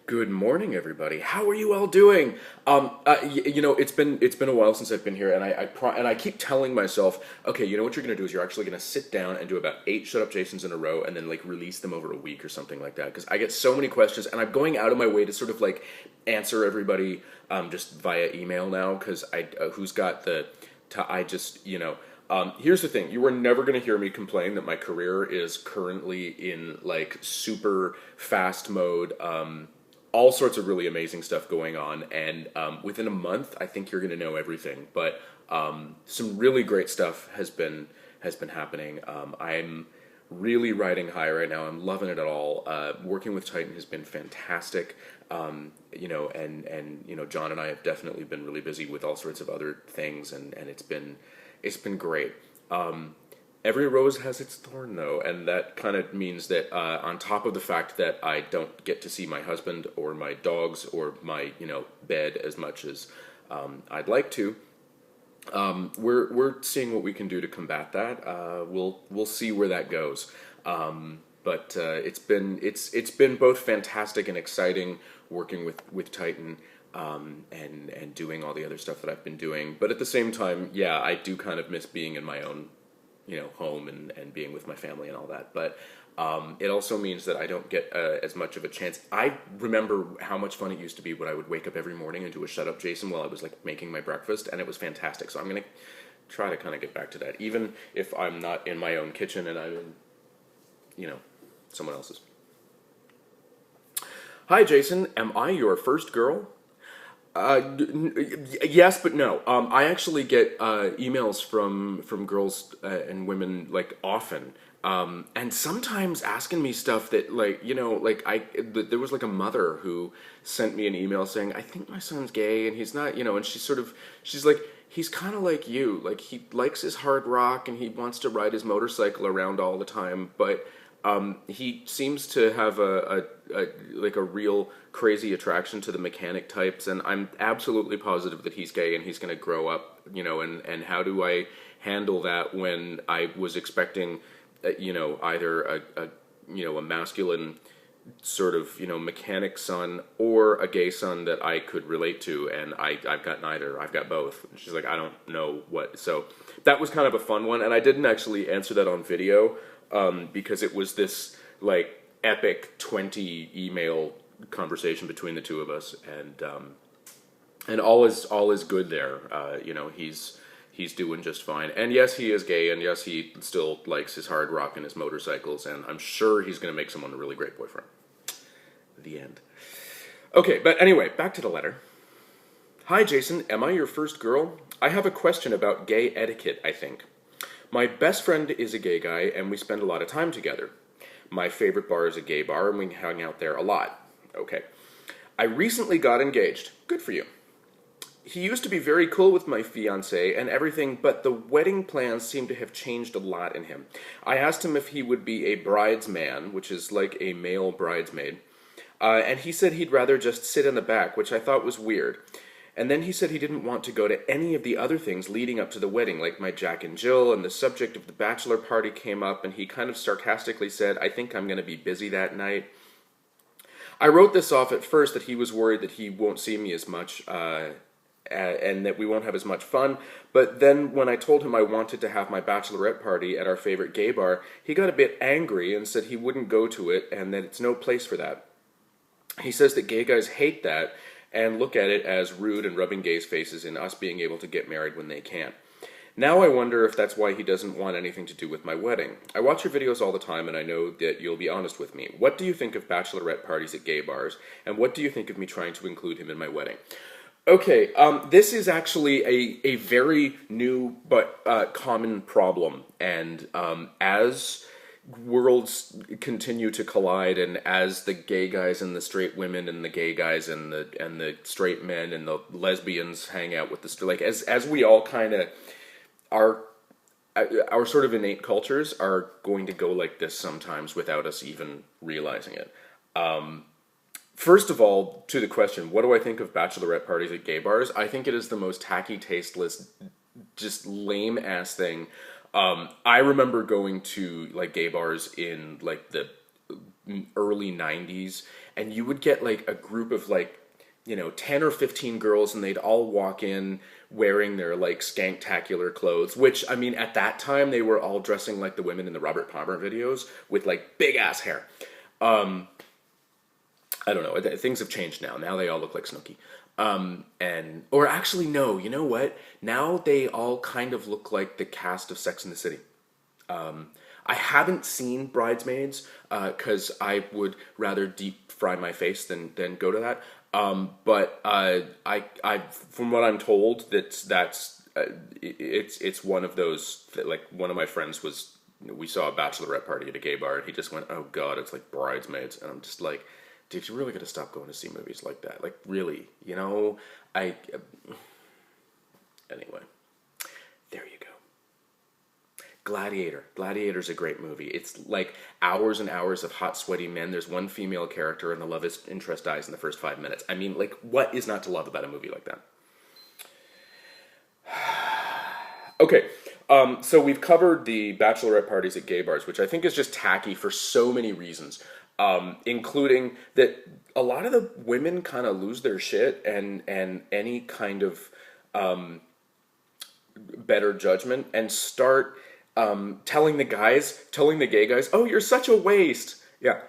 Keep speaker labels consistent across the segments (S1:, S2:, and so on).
S1: Good morning, everybody. How are you all doing? It's been a while since I've been here, and I keep telling myself, okay, you know what you're gonna do is you're actually gonna sit down and do about 8 shut up Jasons in a row, and then like release them over a week or something like that. Because I get so many questions, and I'm going out of my way to sort of like answer everybody just via email now. Because who's got the, I just here's the thing. You are never going to hear me complain that my career is currently in like super fast mode. All sorts of really amazing stuff going on, and within a month, I think you're going to know everything. But some really great stuff has been happening. I'm really riding high right now. I'm loving it at all. Working with Titan has been fantastic. John and I have definitely been really busy with all sorts of other things, and it's been great. Every rose has its thorn, though, and that kind of means that on top of the fact that I don't get to see my husband or my dogs or my bed as much as I'd like to, we're seeing what we can do to combat that. We'll see where that goes. But it's been both fantastic and exciting working with Titan. And doing all the other stuff that I've been doing. But at the same time, yeah, I do kind of miss being in my own, home and being with my family and all that. But it also means that I don't get as much of a chance. I remember how much fun it used to be when I would wake up every morning and do a shut up Jason while I was like making my breakfast, and it was fantastic. So I'm gonna try to kind of get back to that, even if I'm not in my own kitchen and I'm in, someone else's. Hi, Jason. Am I your first girl? Yes, but no. I actually get emails from girls and women like often, and sometimes asking me stuff that there was like a mother who sent me an email saying, I think my son's gay and he's not, and she's like, he's kind of like you, like he likes his hard rock and he wants to ride his motorcycle around all the time, but he seems to have a real crazy attraction to the mechanic types, and I'm absolutely positive that he's gay and he's going to grow up, and how do I handle that when I was expecting, either a masculine sort of, mechanic son or a gay son that I could relate to, and I've got neither. I've got both. And she's like, I don't know what. So that was kind of a fun one, and I didn't actually answer that on video, because it was this like epic 20 email conversation between the two of us, and all is good there. He's doing just fine, and yes, he is gay, and yes, he still likes his hard rock and his motorcycles, and I'm sure he's going to make someone a really great boyfriend. The end. Okay, but anyway, back to the letter. Hi, Jason. Am I your first girl? I have a question about gay etiquette, I think. My best friend is a gay guy, and we spend a lot of time together. My favorite bar is a gay bar, and we hang out there a lot. Okay. I recently got engaged. Good for you. He used to be very cool with my fiancée and everything, but the wedding plans seem to have changed a lot in him. I asked him if he would be a bridesman, which is like a male bridesmaid, and he said he'd rather just sit in the back, which I thought was weird. And then he said he didn't want to go to any of the other things leading up to the wedding, like my Jack and Jill, and the subject of the bachelor party came up, and he kind of sarcastically said, I think I'm going to be busy that night. I wrote this off at first that he was worried that he won't see me as much, and that we won't have as much fun, but then when I told him I wanted to have my bachelorette party at our favorite gay bar, he got a bit angry and said he wouldn't go to it, and that it's no place for that. He says that gay guys hate that, and look at it as rude and rubbing gays' faces in us being able to get married when they can't. Now I wonder if that's why he doesn't want anything to do with my wedding. I watch your videos all the time, and I know that you'll be honest with me. What do you think of bachelorette parties at gay bars, and what do you think of me trying to include him in my wedding? Okay, this is actually a very new but common problem, and as worlds continue to collide, and as the gay guys and the straight women and the gay guys and the straight men and the lesbians hang out with the as we all kind of our sort of innate cultures are going to go like this sometimes without us even realizing it. First of all, to the question, what do I think of bachelorette parties at gay bars? I think it is the most tacky, tasteless, just lame ass thing. I remember going to like gay bars in like the early 90s, and you would get like a group of like, 10 or 15 girls, and they'd all walk in wearing their like skanktacular clothes, which, I mean, at that time they were all dressing like the women in the Robert Palmer videos with like big ass hair. I don't know, things have changed now. Now they all look like Snooki. Or actually, no, you know what? Now they all kind of look like the cast of Sex and the City. I haven't seen Bridesmaids, because I would rather deep fry my face than go to that. But I from what I'm told, it's one of those that, like, one of my friends was, we saw a bachelorette party at a gay bar, and he just went, "Oh God, it's like Bridesmaids," and I'm just like, dude, you really got to stop going to see movies like that. Like, really, anyway, there you go. Gladiator. Gladiator's a great movie. It's like hours and hours of hot, sweaty men. There's one female character, and the love interest dies in the first 5 minutes. I mean, like, what is not to love about a movie like that? Okay, so we've covered the bachelorette parties at gay bars, which I think is just tacky for so many reasons, including that a lot of the women kind of lose their shit and any kind of better judgment, and start telling the gay guys, "Oh, you're such a waste." Yeah.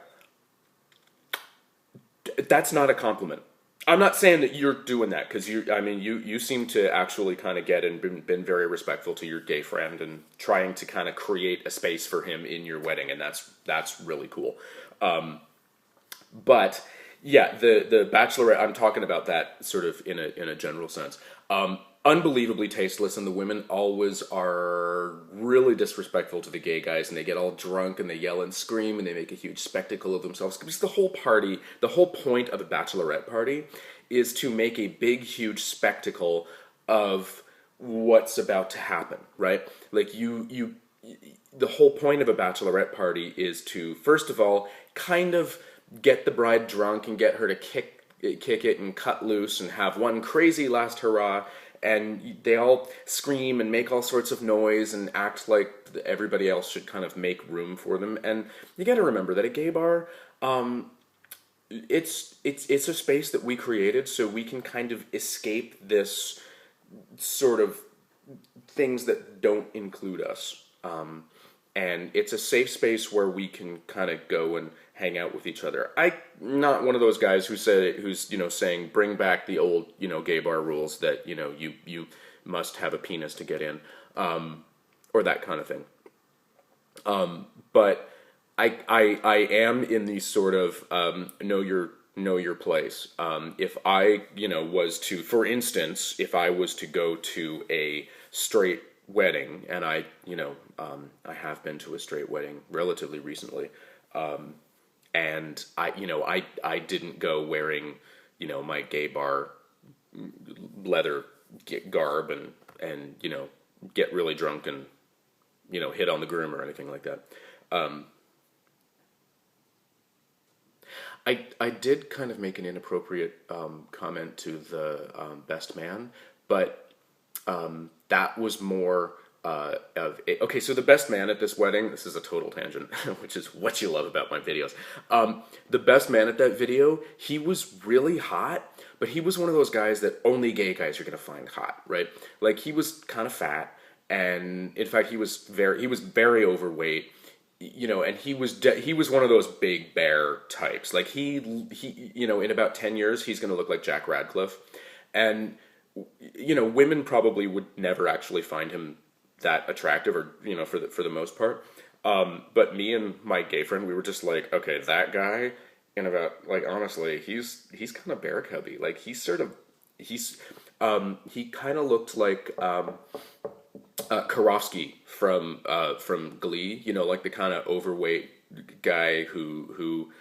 S1: That's not a compliment. I'm not saying that you're doing that, because you seem to actually kind of get and been very respectful to your gay friend and trying to kind of create a space for him in your wedding, and that's really cool. But yeah, the Bachelorette, I'm talking about that sort of in a general sense. Unbelievably tasteless, and the women always are really disrespectful to the gay guys, and they get all drunk and they yell and scream and they make a huge spectacle of themselves, because the whole point of a bachelorette party is to make a big, huge spectacle of what's about to happen, right? Like, the whole point of a bachelorette party is to, first of all, kind of get the bride drunk and get her to kick it and cut loose and have one crazy last hurrah. And they all scream and make all sorts of noise and act like everybody else should kind of make room for them. And you got to remember that a gay bar, it's a space that we created so we can kind of escape this sort of things that don't include us. And it's a safe space where we can kind of go and hang out with each other. I'm not one of those guys who's saying bring back the old, gay bar rules that, you must have a penis to get in, or that kind of thing. But I am in the sort of, know your place. If I, was to, for instance, if I was to go to a straight wedding, and I have been to a straight wedding relatively recently, and I didn't go wearing, my gay bar leather garb and get really drunk and, hit on the groom or anything like that. I did kind of make an inappropriate comment to the best man, but that was more okay, so the best man at this wedding, this is a total tangent, which is what you love about my videos. The best man at that video, he was really hot, but he was one of those guys that only gay guys are going to find hot, right? Like, he was kind of fat, and in fact, he was very overweight, and he was one of those big bear types. Like, he in about 10 years, he's going to look like Jack Radcliffe, and women probably would never actually find him that attractive, or for the most part. But me and my gay friend, we were just like, okay, that guy, and about, like, honestly, he's kind of bear cubby. Like, he kind of looked like Karofsky from Glee, like the kind of overweight guy who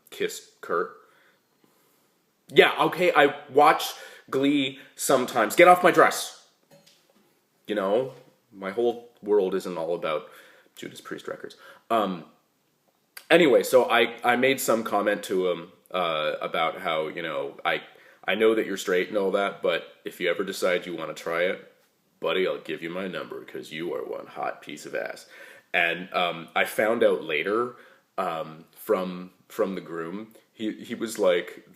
S1: kissed Kurt. Yeah, okay, I watch Glee sometimes. Get off my dress. My whole world isn't all about Judas Priest records. Anyway, so I made some comment to him about how, I know that you're straight and all that, but if you ever decide you want to try it, buddy, I'll give you my number, because you are one hot piece of ass. And I found out later from the groom. He was like,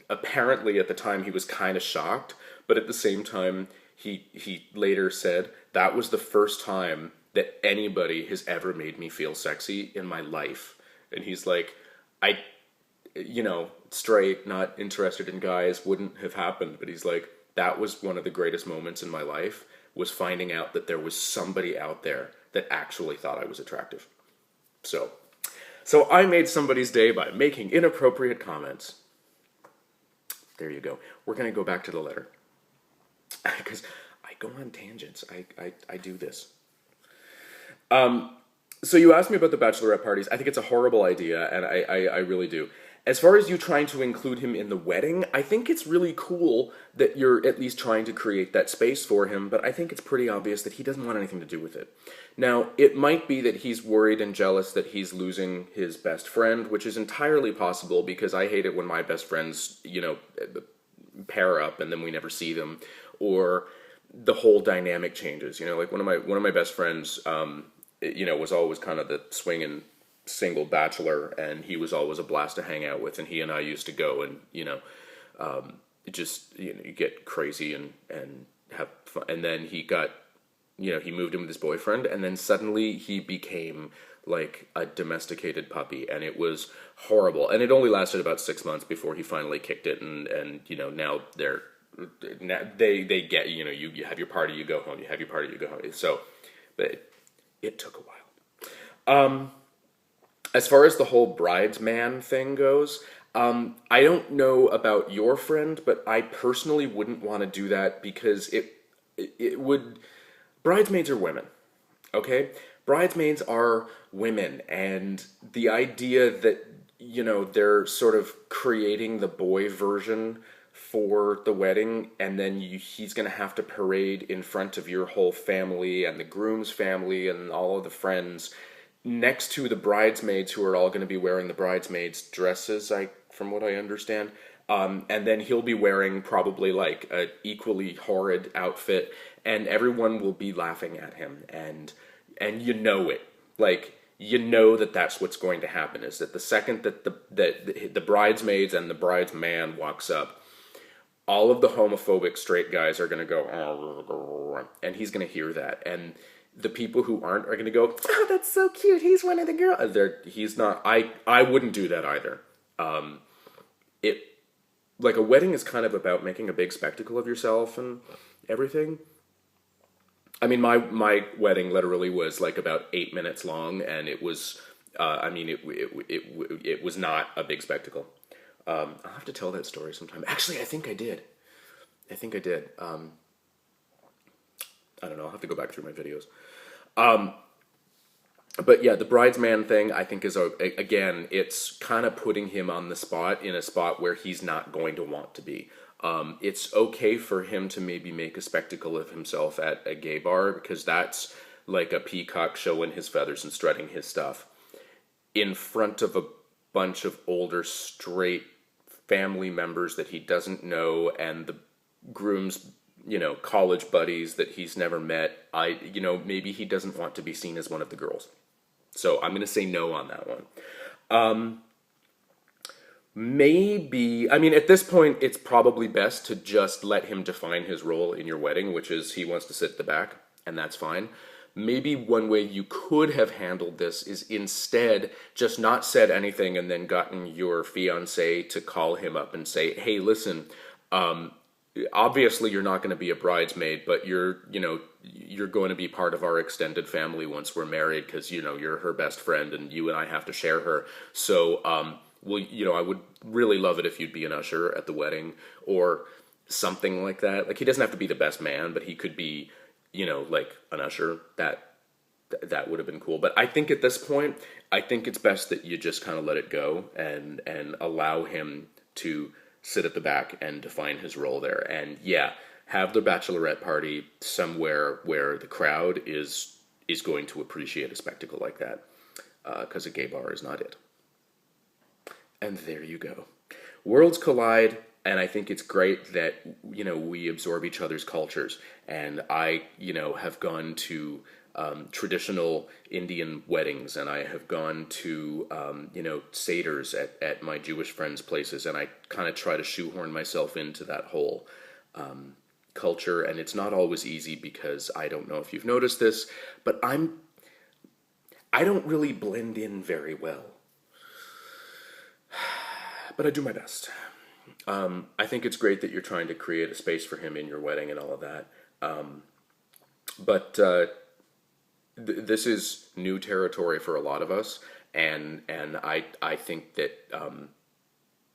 S1: apparently at the time he was kind of shocked, but at the same time he later said that was the first time that anybody has ever made me feel sexy in my life. And he's like, I, straight, not interested in guys, wouldn't have happened, but he's like, that was one of the greatest moments in my life, was finding out that there was somebody out there that actually thought I was attractive. So I made somebody's day by making inappropriate comments. There you go. We're going to go back to the letter. Because I go on tangents. I do this. So you asked me about the bachelorette parties. I think it's a horrible idea, and I really do. As far as you trying to include him in the wedding, I think it's really cool that you're at least trying to create that space for him, but I think it's pretty obvious that he doesn't want anything to do with it. Now, it might be that he's worried and jealous that he's losing his best friend, which is entirely possible, because I hate it when my best friends, pair up and then we never see them, or the whole dynamic changes. Like one of my best friends, was always kind of the swinging single bachelor, and he was always a blast to hang out with, and he and I used to go and you get crazy and have fun. And then he got, he moved in with his boyfriend, and then suddenly he became like a domesticated puppy, and it was horrible. And it only lasted about 6 months before he finally kicked it, and now they get, you have your party, you go home, you have your party, you go home. So, but it took a while. As far as the whole bridesman thing goes, I don't know about your friend, but I personally wouldn't want to do that, because it would... Bridesmaids are women, okay? Bridesmaids are women, and the idea that, they're sort of creating the boy version for the wedding, and then he's going to have to parade in front of your whole family and the groom's family and all of the friends next to the bridesmaids, who are all going to be wearing the bridesmaids' dresses, from what I understand. And then he'll be wearing probably like an equally horrid outfit, and everyone will be laughing at him. And it. Like, that's what's going to happen, is that the second that the bridesmaids and the bridesman walks up, all of the homophobic straight guys are going to go, and he's going to hear that. And the people who aren't are going to go, oh, that's so cute, he's one of the girls. He's not. I wouldn't do that either. Like, a wedding is kind of about making a big spectacle of yourself and everything. I mean, my wedding literally was like about 8 minutes long, and it was, it was not a big spectacle. I'll have to tell that story sometime. Actually, I think I did. I don't know, I'll have to go back through my videos. But yeah, the bridesman thing, I think, is, again, it's kind of putting him on the spot, in a spot where he's not going to want to be. It's okay for him to maybe make a spectacle of himself at a gay bar, because that's like a peacock showing his feathers and strutting his stuff in front of a bunch of older straight family members that he doesn't know, and the groom's college buddies that he's never met. Maybe he doesn't want to be seen as one of the girls. So I'm going to say no on that one. Maybe, at this point, it's probably best to just let him define his role in your wedding, which is he wants to sit at the back, and that's fine. Maybe one way you could have handled this is instead just not said anything, and then gotten your fiancé to call him up and say, hey, listen, obviously you're not going to be a bridesmaid, but you're going to be part of our extended family once we're married, because, you're her best friend, and you and I have to share her. So, I would really love it if you'd be an usher at the wedding, or something like that. Like, he doesn't have to be the best man, but he could be, like an usher. That would have been cool. But I think at this point, I think it's best that you just kind of let it go and allow him to sit at the back and define his role there. And yeah, have the bachelorette party somewhere where the crowd is going to appreciate a spectacle like that, because a gay bar is not it. And there you go. Worlds collide, and I think it's great that, we absorb each other's cultures. And I, have gone to traditional Indian weddings, and I have gone to seders at my Jewish friends' places, and I kind of try to shoehorn myself into that whole culture, and it's not always easy because I don't know if you've noticed this, but I don't really blend in very well, but I do my best. I think it's great that you're trying to create a space for him in your wedding and all of that. But this is new territory for a lot of us, and I think that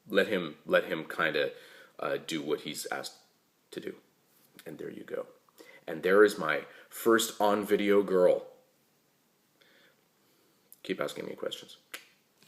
S1: let him kind of do what he's asked to do, and there you go. And there is my first on video girl. Keep asking me questions.